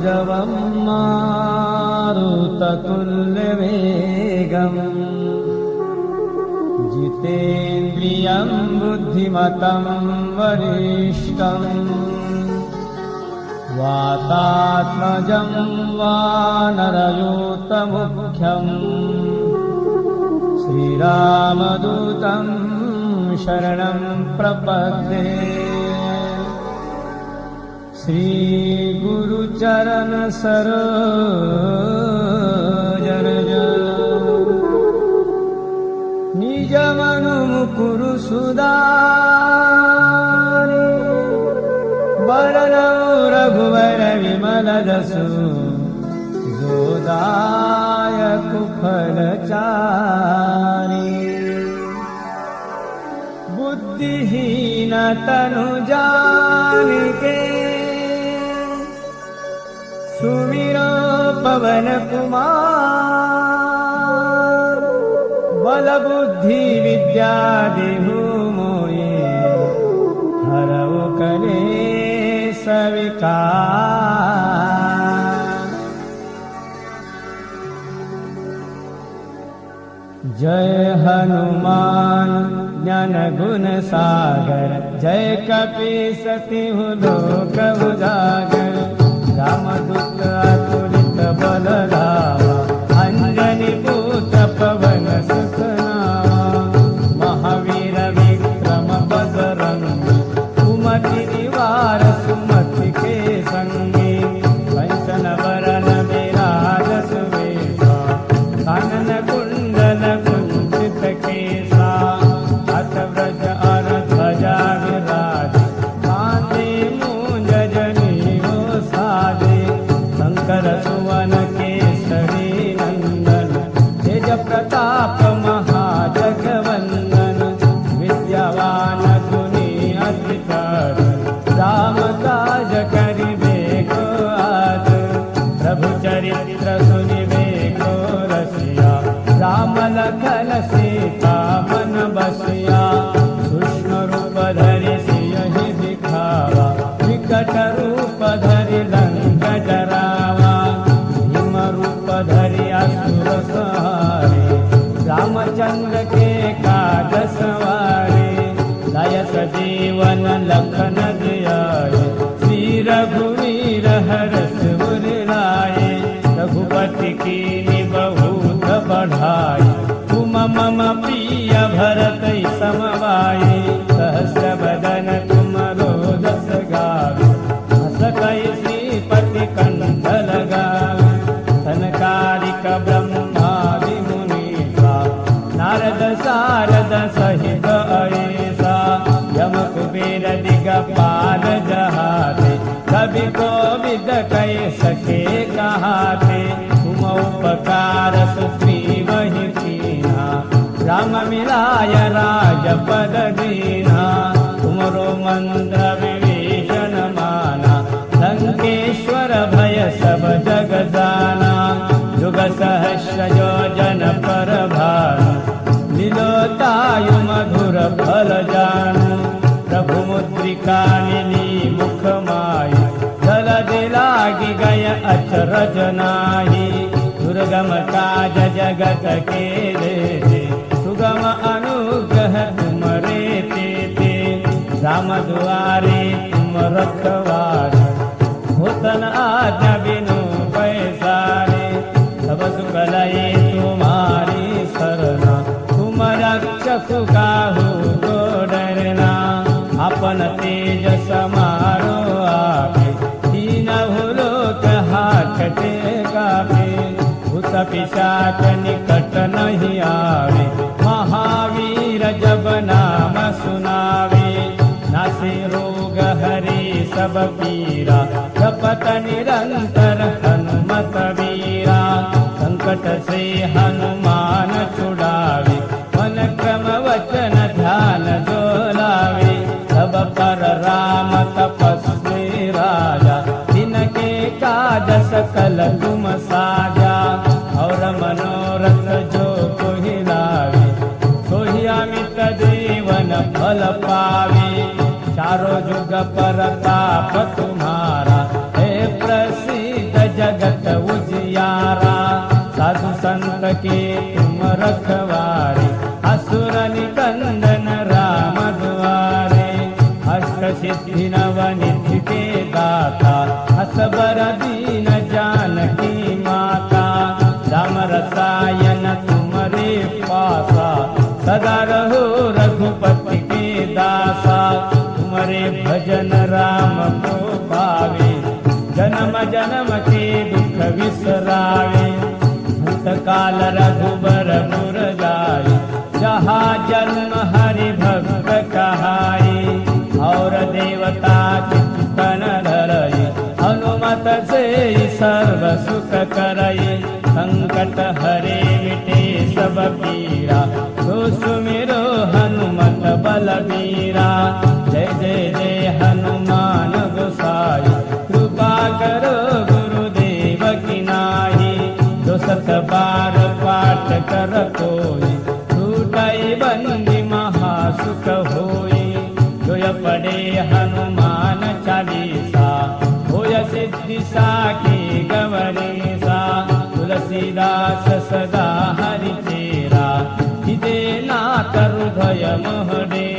मनोजवं मारुततुल्यवेगम् जितेन्द्रियं बुद्धिमतं वरिष्ठम् वातात्मजं वानरयूतमुख्यम् श्रीरामदूतं शरणं प्रपद्ये। श्रीगुरुचरण सरोज रज निज मनु मुकुरु सुधारि वरनौ रघुवर विमल जसु जोदायक फलचारि बुद्धिहीन तनु जानिके सुमिरो पवन कुमार बल बुद्धि विद्या देहु मोये हरऊ कलेश विकार। जय हनुमान ज्ञान गुण सागर जय कपीस तिहु लोक उजागर रामदूत अतुलित बल धामा अंजनी पुत्र पवन सुत नामा महावीर विक्रम बजरंगी कुमति निवार सुमति के संगी कंचन वरन विराज सुवेशा कानन कुंडल कुंचित केसा हाथ व्रज अर ध्वजा विराज कांधे मूंज जनेऊ साजे शंकर सुवन केसरी नंदन तेज प्रताप महाजगवंदन विद्यावान गुणी अति चातुर राम काज करिबे को आतुर प्रभु चरित्र सुनिबे को रसिया राम लखन सीता मन बसिया कृष्ण रूप धरि सियहि दिखावा विकट रूप धरि लंक जरावा भीम रूप धरि असुर संहारे रामचंद्र के काज सवारे लाय सजीवन लखन जियाए श्री रघुवीर हरष उर लाए रघुपति कीन्हि बहुत बढ़ाई तुम मम प्रिय भरत समवाई सहस्र बदन तुम रोदस गावे हस कहि श्रीपति कंठ लगावे सनकादिक ब्रह्मादि मुनीसा नारद सारद सहित अहिसा यम कुबेर दिगपाल जहाते कवि कोविद कहि सके कहाते तुम उपकार सुग्रीवहि कीन्हा राम मिलाय राजपद दीन्हा तुमरो मंत्र विभीषण माना लंकेश्वर भय सब जग जाना युग सहस्र योजन पर भानु लीलोतायु मधुर फल जानु प्रभु मुद्रिका मिली मुख माई जल दिलागी गय अचरज नाही दुर्गम काज जगत के देते सुगम अनुग्रह तुमरे तेते राम दुआरे तुम रखवारे होतन आज्ञा बिनु पैसारे सब सुख लये तुम्हारी सरना तुम रक्षक काहू को डरना अपन तेज समारो आके दीनहु लोक हाकते कापे भूत पिशाच निकट नहीं आवे महावीर जब नाम सुनावे नासे रोग हरे सब पीरा जपत निरंतर हनुमत वीरा संकट से हनुमान छुड़ावे मन क्रम वचन ध्यान जो लावे सब पर राम तपस्वी राजा जिनके काज सकल तुम साजा और मनोरथ जो कोहि लावे सोहि अमित जीवन फल पावे चारों जुग पर ताप तुम्हारा है प्रसिद्ध रखवारे असुर निकंदन राम द्वारे अष्टसिद्धि नवनिधि के दाता असबर दीन जानकी माता राम रसायन तुम्हारे पासा सदा रहो रघुपति के दासा तुम्हारे भजन राम को पावे जन्म जन्म के दुख विसरावे भूतकाल रघुबर पुर जाए जहाँ जन्म हरि भक्त कहाई और देवता चित्तन धरई हनुमत से सर्व सुख करई संकट हरे मिटे सब पीरा तो सुमिरो हनुमत बलबीरा जय जय जय हनुमान गोसाई कृपा करो गुरुदेव की नाई जो सत बार पाठ कर कोई टूटई बंदी महासुख होई जो पढ़े हनुमान चालीसा होय सिद्धि साखी गवरीसा तुलसीदास सदा हरि चेरा हिदे ना हृदय मोहडे